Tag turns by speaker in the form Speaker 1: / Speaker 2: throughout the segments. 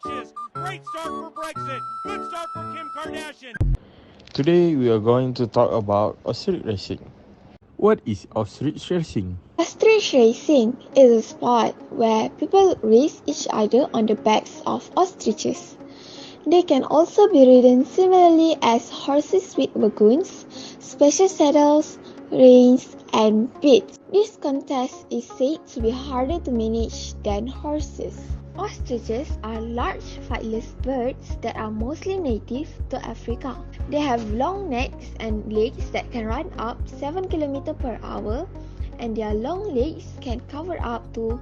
Speaker 1: rambunctious. Great start for Brexit. Good start for Kim Kardashian.
Speaker 2: Today we are going to talk about ostrich racing. What is ostrich racing?
Speaker 3: Ostrich racing is a sport where people race each other on the backs of ostriches. They can also be ridden similarly as horses with wagons, special saddles, reins, and bits. This contest is said to be harder to manage than horses. Ostriches are large flightless birds that are mostly native to Africa. They have long necks and legs that can run up 7 km per hour, and their long legs can cover up to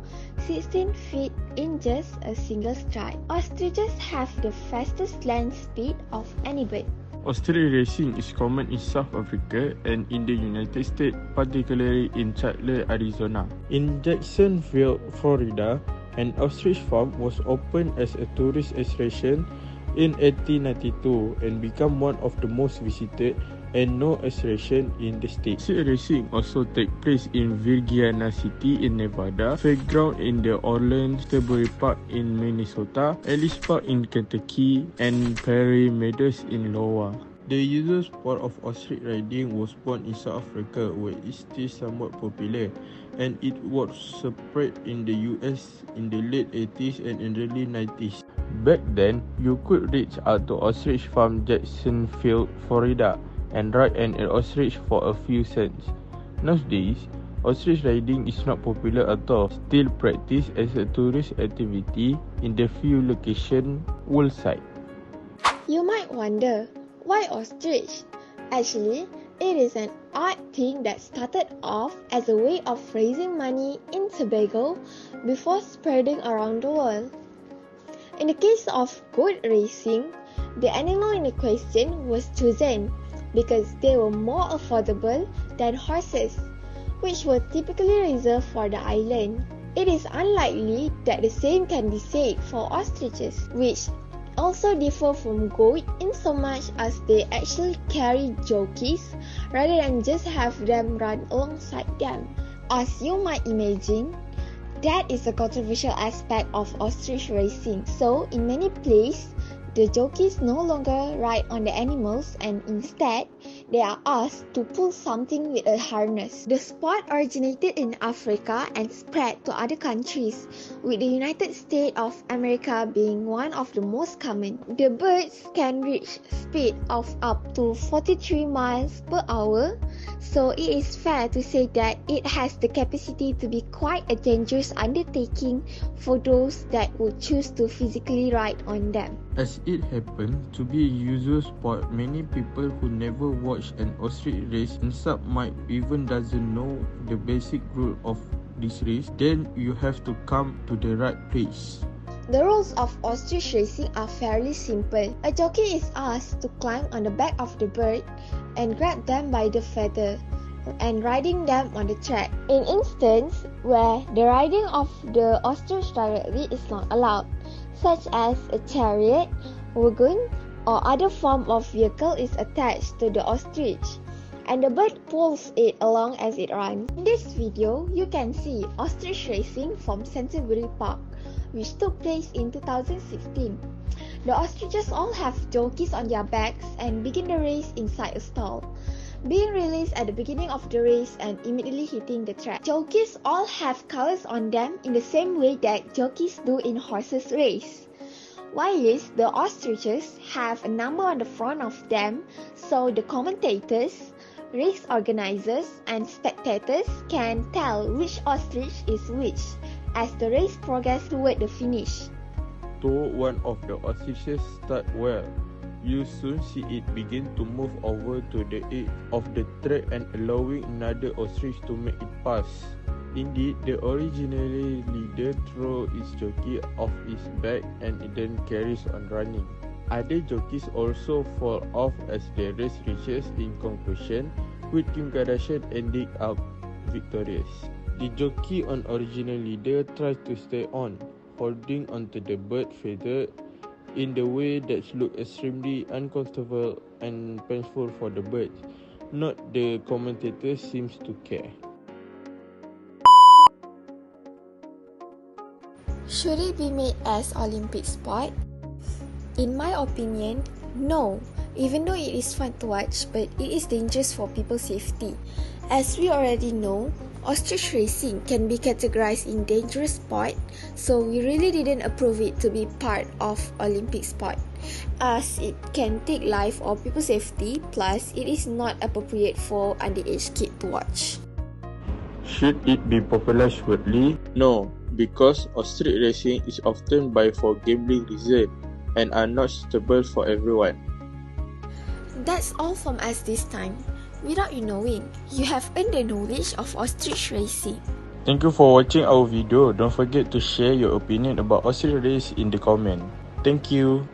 Speaker 3: 16 feet in just a single stride. Ostriches have the fastest land speed of any bird.
Speaker 2: Ostrich racing is common in South Africa and in the United States, particularly in Chandler, Arizona. In Jacksonville, Florida, an ostrich farm was opened as a tourist attraction in 1892 and became one of the most visited and known attractions in the state. Ostrich racing also takes place in Virginia City in Nevada, Fairground in the Orleans, Strawberry Park in Minnesota, Ellis Park in Kentucky, and Prairie Meadows in Iowa. The usual sport of ostrich riding was born in South Africa, where it is still somewhat popular, and it was spread in the US in the late 80s and early 90s. Back then, you could reach out to ostrich farm Jacksonville, Florida, and ride an ostrich for a few cents. Nowadays, ostrich riding is not popular at all, still practiced as a tourist activity in the few locations worldwide.
Speaker 3: You might wonder, why ostrich? Actually, it is an odd thing that started off as a way of raising money in Tobago before spreading around the world. In the case of goat racing, the animal in question was chosen because they were more affordable than horses, which were typically reserved for the island. It is unlikely that the same can be said for ostriches, which also differ from goat in so much as they actually carry jockeys rather than just have them run alongside them. As you might imagine, that is a controversial aspect of ostrich racing. So in many places, the jockeys no longer ride on the animals and instead, they are asked to pull something with a harness. The sport originated in Africa and spread to other countries, with the United States of America being one of the most common. The birds can reach speed of up to 43 miles per hour, so it is fair to say that it has the capacity to be quite a dangerous undertaking for those that would choose to physically ride on them.
Speaker 2: As it happens to be a usual sport, many people who never watch an ostrich race and some might even doesn't know the basic rule of this race, then you have to come to the right place.
Speaker 3: The rules of ostrich racing are fairly simple. A jockey is asked to climb on the back of the bird and grab them by the feather and riding them on the track. In instances where the riding of the ostrich directly is not allowed, such as a chariot, wagon, or other form of vehicle is attached to the ostrich, and the bird pulls it along as it runs. In this video, you can see ostrich racing from Canterbury Park, which took place in 2016. The ostriches all have jockeys on their backs and begin the race inside a stall, being released at the beginning of the race and immediately hitting the track. Jockeys all have colors on them in the same way that jockeys do in horses race. Whilst the ostriches have a number on the front of them, so the commentators, race organizers, and spectators can tell which ostrich is which as the race progresses toward the finish.
Speaker 2: Though one of the ostriches start well, you soon see it begin to move over to the edge of the track and allowing another ostrich to make it pass. Indeed, the original leader throws its jockey off its back and then carries on running. Other jockeys also fall off as the race reaches its conclusion, with Kim Kardashian ending up victorious. The jockey on original leader tries to stay on, holding onto the bird feather in the way that looks extremely uncomfortable and painful for the bird. Not the commentator seems to care.
Speaker 3: Should it be made as Olympic sport? In my opinion, no. Even though it is fun to watch, but it is dangerous for people's safety. As we already know, ostrich racing can be categorized in dangerous sport, so we really didn't approve it to be part of Olympic sport, as it can take life or people's safety, plus it is not appropriate for underage kids to watch.
Speaker 2: Should it be popularized widely? No, because ostrich racing is often buy for gambling reasons and are not suitable for everyone.
Speaker 3: That's all from us this time. Without you knowing, you have earned the knowledge of ostrich racing.
Speaker 2: Thank you for watching our video. Don't forget to share your opinion about ostrich race in the comment. Thank you.